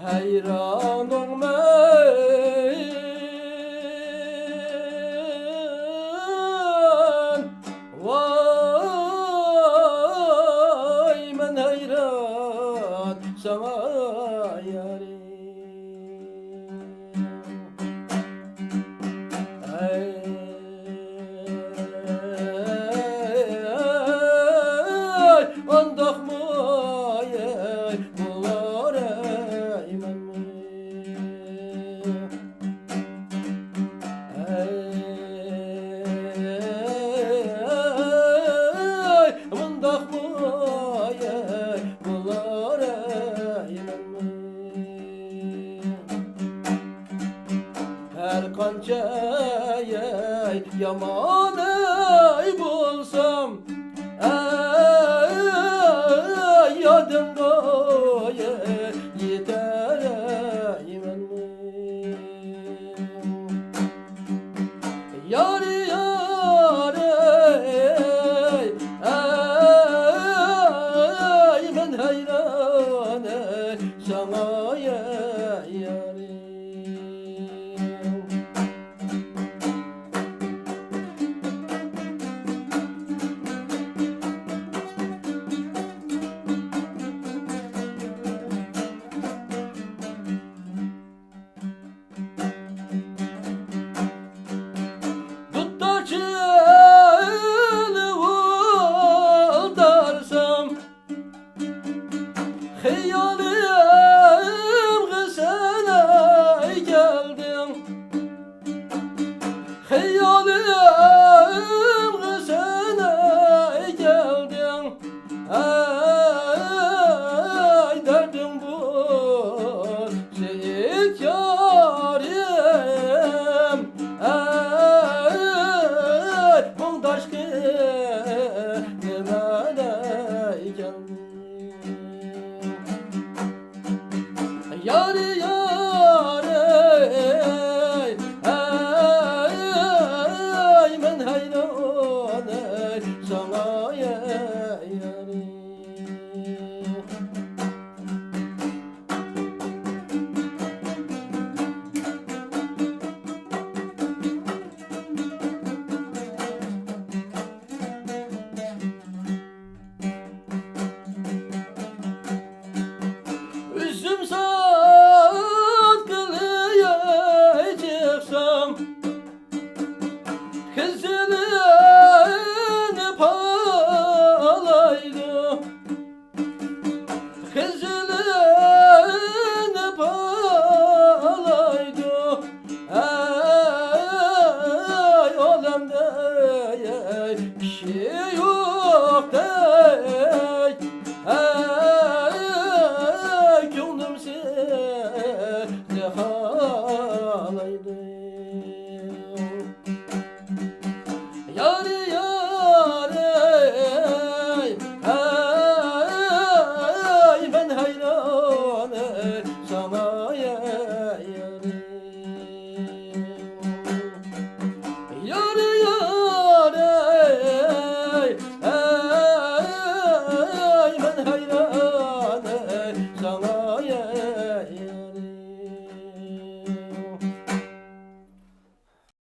Hayranım ben, vay men hayran sana yarim. Andak mı bular eymen mi? Andak mı bular eymen mi? Her kanca yaman bulsam yadımda yeter eymen mi? Yar yar men hayran sana yarim. Hayalim sana geldim, hayalim sana geldim. Ay derdim bu şehit yarim, ay bundaş ki demene geldim. Yar yar men hayran sana yarim. Üzüm saklayacaksam kızılını palaydı, kızılını palaydı. Ay olamda kişi yok da